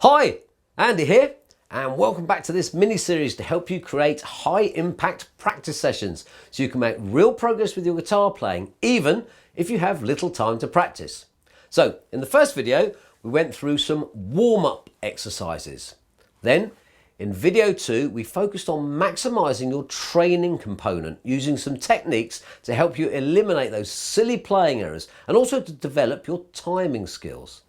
Hi, Andy here, and welcome back to this mini-series to help you create high-impact practice sessions so you can make real progress with your guitar playing, even if you have little time to practice. So, in the first video, we went through some warm-up exercises. Then, in video 2, we focused on maximising your training component using some techniques to help you eliminate those silly playing errors and also to develop your timing skills.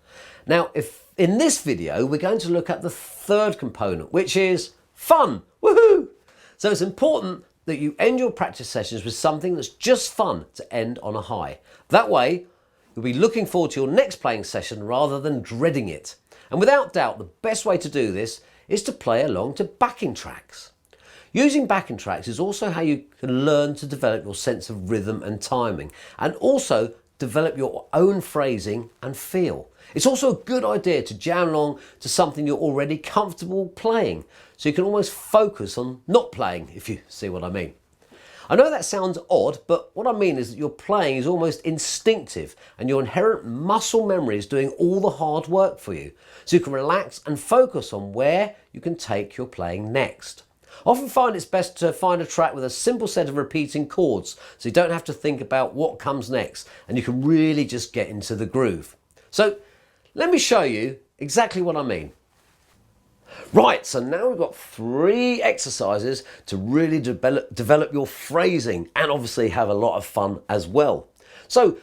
Now, in this video, we're going to look at the third component, which is fun. Woohoo! So it's important that you end your practice sessions with something that's just fun to end on a high. That way, you'll be looking forward to your next playing session rather than dreading it. And without doubt, the best way to do this is to play along to backing tracks. Using backing tracks is also how you can learn to develop your sense of rhythm and timing, and also develop your own phrasing and feel. It's also a good idea to jam along to something you're already comfortable playing, so you can almost focus on not playing, if you see what I mean. I know that sounds odd, but what I mean is that your playing is almost instinctive and your inherent muscle memory is doing all the hard work for you, so you can relax and focus on where you can take your playing next. I often find it's best to find a track with a simple set of repeating chords, so you don't have to think about what comes next and you can really just get into the groove. So let me show you exactly what I mean. Right, so now we've got 3 exercises to really develop your phrasing and obviously have a lot of fun as well. So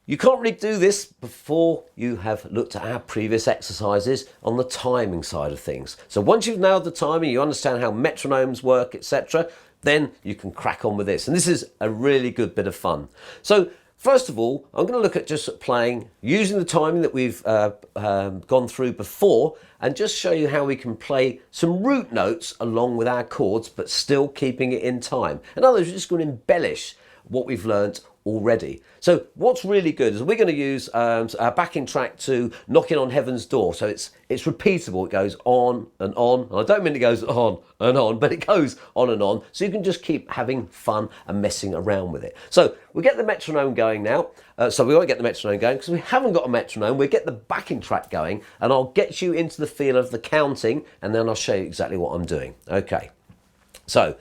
you can't really do this before you have looked at our previous exercises on the timing side of things. So once you've nailed the timing, you understand how metronomes work, etc., then you can crack on with this. And this is a really good bit of fun. So first of all, I'm going to look at just playing using the timing that we've gone through before and just show you how we can play some root notes along with our chords but still keeping it in time. In other words, we're just going to embellish what we've learnt already. So what's really good is we're going to use our backing track to Knocking on Heaven's Door. So it's repeatable. It goes on and on. And I don't mean it goes on and on, but it goes on and on. So you can just keep having fun and messing around with it. So we get the metronome going now. So we won't get the metronome going because we haven't got a metronome. We'll get the backing track going and I'll get you into the feel of the counting and then I'll show you exactly what I'm doing. Okay. So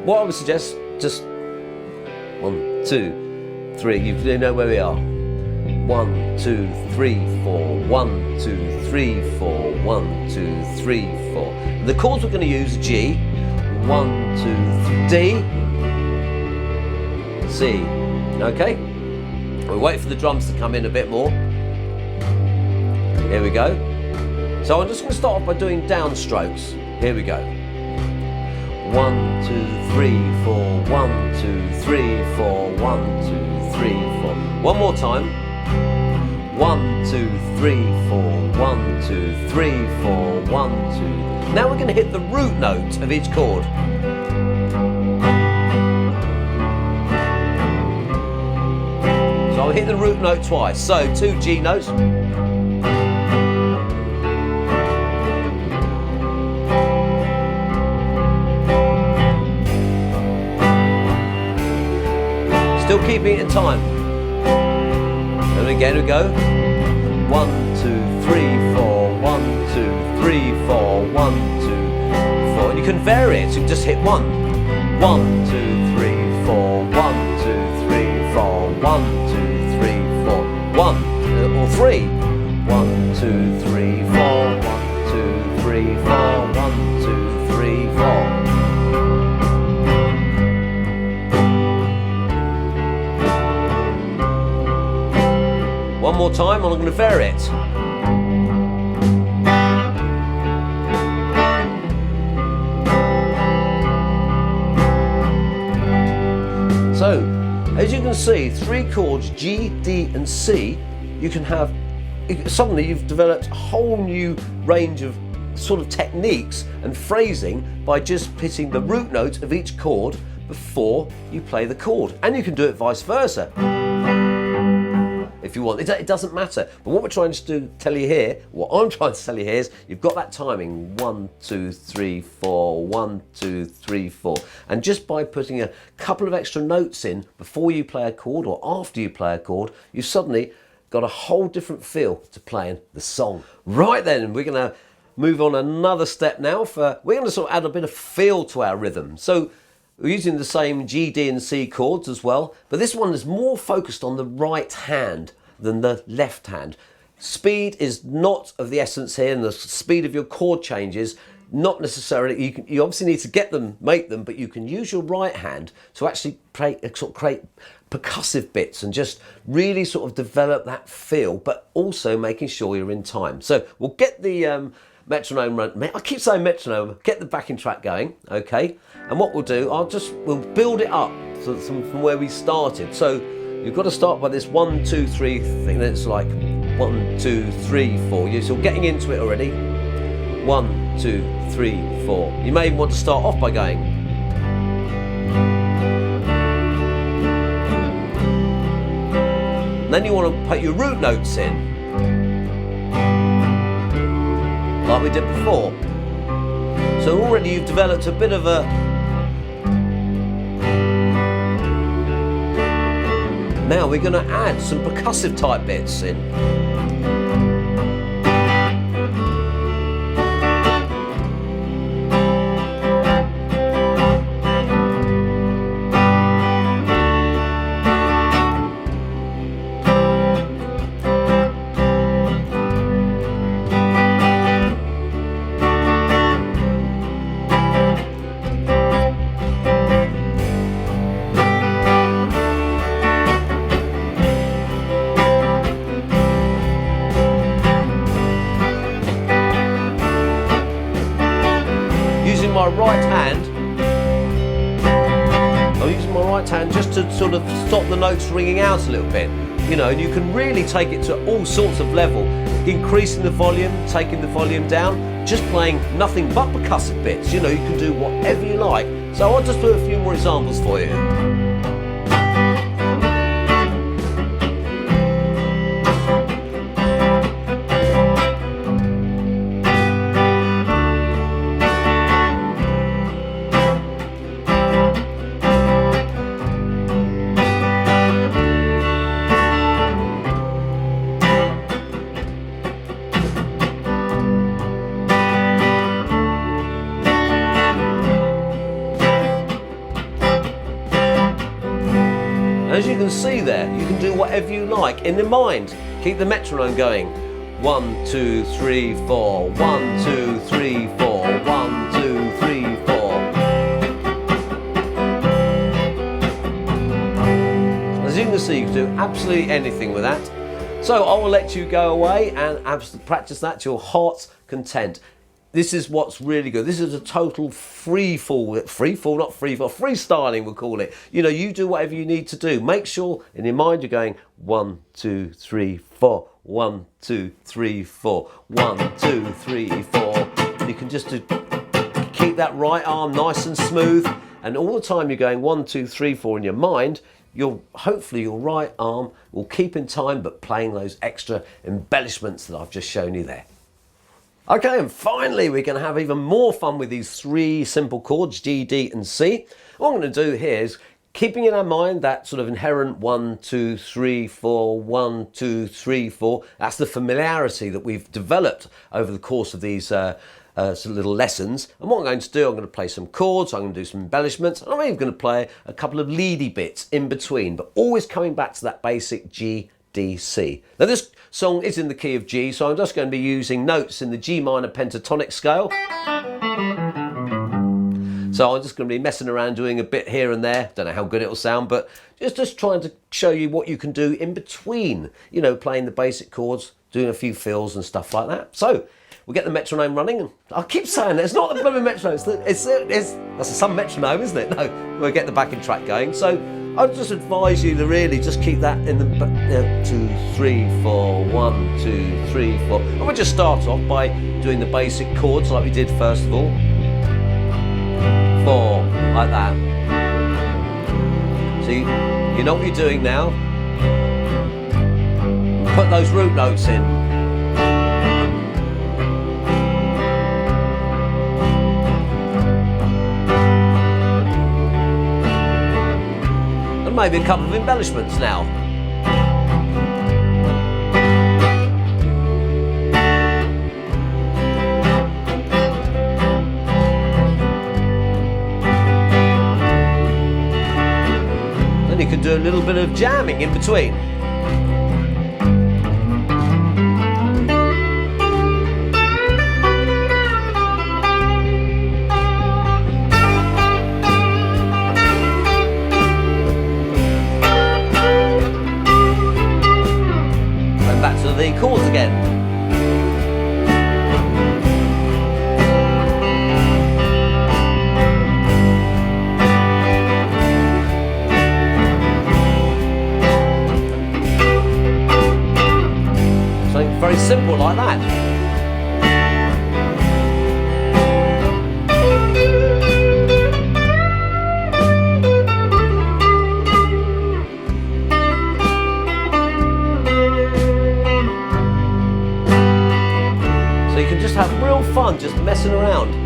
what I would suggest, just 1, 2, 3. You know where we are. 1, 2, 3, 4. 1, 2, 3, 4. 1, 2, 3, 4. The chords we're going to use are G. 1, 2, 3, D, C. Okay. We'll wait for the drums to come in a bit more. Here we go. So I'm just going to start off by doing downstrokes. Here we go. 1, 2, 3, 4, 1, 2, 3, 4, 1, 2, 3, 4. One more time. 1, 2, 3, 4, 1, 2, 3, 4, 1, 2. Now we're going to hit the root note of each chord. So I'll hit the root note twice. So 2 G notes. Still keeping it in time. And again we go. 1, 2, 3, 4. 1, 2, 3, 4. 1, 2, 4. And you can vary it. So you just hit 1. 1, 2, 3, 4. 1, 2, 3, 4. 1, 2, 3, 4. 1 or 3. 1, 2, 3, 4. 1, 2, 3, 4. 1, 2, 3, 4. One more time and I'm going to vary it. So, as you can see, 3 chords, G, D and C, you can have, suddenly you've developed a whole new range of sort of techniques and phrasing by just hitting the root note of each chord before you play the chord. And you can do it vice versa. If you want, it doesn't matter. But what we're trying to tell you here, what I'm trying to tell you here is you've got that timing 1, 2, 3, 4, 1, 2, 3, 4. And just by putting a couple of extra notes in before you play a chord or after you play a chord, you suddenly got a whole different feel to playing the song. Right then, we're going to move on another step now. We're going to sort of add a bit of feel to our rhythm. So we're using the same G, D and C chords as well, but this one is more focused on the right hand than the left hand. Speed is not of the essence here, and the speed of your chord changes, not necessarily, you obviously need to get them, make them, but you can use your right hand to actually create percussive bits and just really sort of develop that feel, but also making sure you're in time. So we'll get the metronome run. I keep saying metronome, get the backing track going, okay? And what we'll do, we'll build it up from where we started. So you've got to start by this 1, 2, 3 thing. It's like 1, 2, 3, 4. You're getting into it already. 1, 2, 3, 4. You may even want to start off by going. And then you want to put your root notes in, like we did before. So already you've developed a bit of a... Now we're going to add some percussive type bits in. I'm using my right hand just to sort of stop the notes ringing out a little bit, you know, and you can really take it to all sorts of level, increasing the volume, taking the volume down, just playing nothing but percussive bits. You know, you can do whatever you like. So I'll just do a few more examples for you. As you can see there, you can do whatever you like in the mind. Keep the metronome going. 1, 2, 3, 4. 1, 2, 3, 4. 1, 2, 3, 4. As you can see, you can do absolutely anything with that. So I will let you go away and practice that to your heart's content. This is what's really good. This is a total freestyling we'll call it. You know, you do whatever you need to do. Make sure in your mind you're going 1, 2, 3, 4, 1, 2, 3, 4, 1, 2, 3, 4. And you can just keep that right arm nice and smooth. And all the time you're going 1, 2, 3, 4 in your mind, hopefully your right arm will keep in time, but playing those extra embellishments that I've just shown you there. Okay, and finally we're going to have even more fun with these 3 simple chords, G, D and C. What I'm going to do here is keeping in our mind that sort of inherent 1, 2, 3, 4, 1, 2, 3, 4. That's the familiarity that we've developed over the course of these sort of little lessons. And what I'm going to do, I'm going to play some chords, I'm going to do some embellishments, and I'm even going to play a couple of leady bits in between, but always coming back to that basic G, D, C. Now this song is in the key of G, so I'm just going to be using notes in the G minor pentatonic scale. So I'm just going to be messing around doing a bit here and there. Don't know how good it'll sound, but just trying to show you what you can do in between, you know, playing the basic chords, doing a few fills and stuff like that. So we'll get the metronome running, and I keep saying that, it's not the bloody metronome, that's some metronome, isn't it? No, we'll get the backing track going. So I'd just advise you to really just keep that in the 2, 3, 4, 1, 2, 3, 4. And we'll just start off by doing the basic chords like we did first of all. 4, like that. So you know what you're doing now. Put those root notes in. Maybe a couple of embellishments now. bit of jamming in between. And back to the chords again. Very simple like that. So you can just have real fun just messing around.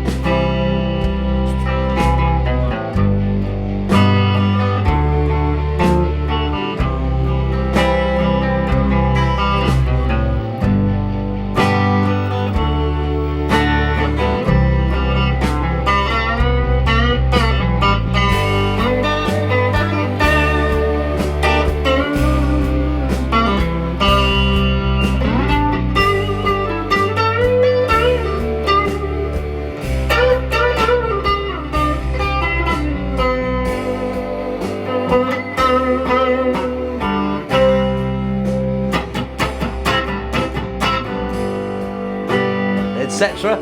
Etc.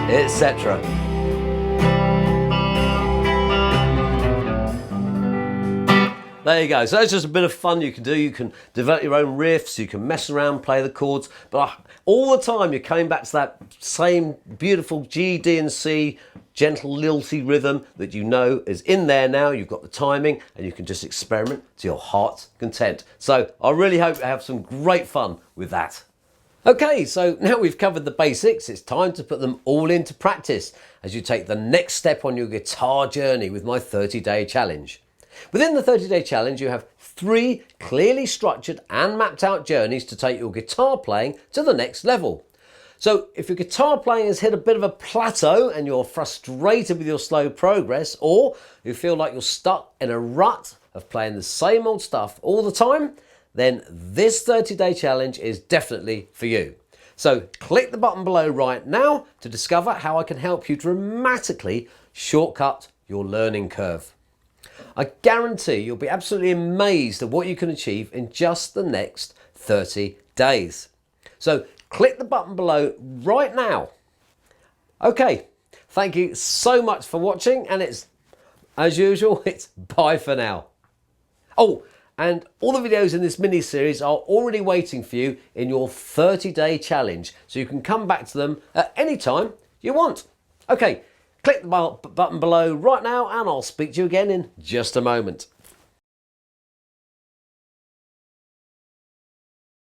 etc. There you go. So it's just a bit of fun you can do. You can develop your own riffs, you can mess around, play the chords, but all the time you're coming back to that same beautiful G, D and C gentle lilty rhythm that you know is in there now. You've got the timing and you can just experiment to your heart's content. So I really hope you have some great fun with that. Okay, so now we've covered the basics, it's time to put them all into practice as you take the next step on your guitar journey with my 30-day challenge. Within the 30-day challenge, you have 3 clearly structured and mapped out journeys to take your guitar playing to the next level. So if your guitar playing has hit a bit of a plateau and you're frustrated with your slow progress, or you feel like you're stuck in a rut of playing the same old stuff all the time, then this 30-day challenge is definitely for you. So click the button below right now to discover how I can help you dramatically shortcut your learning curve. I guarantee you'll be absolutely amazed at what you can achieve in just the next 30 days. So click the button below right now. Okay, thank you so much for watching, and it's, as usual, it's bye for now. Oh, and all the videos in this mini-series are already waiting for you in your 30-day challenge, so you can come back to them at any time you want. Okay, click the button below right now and I'll speak to you again in just a moment.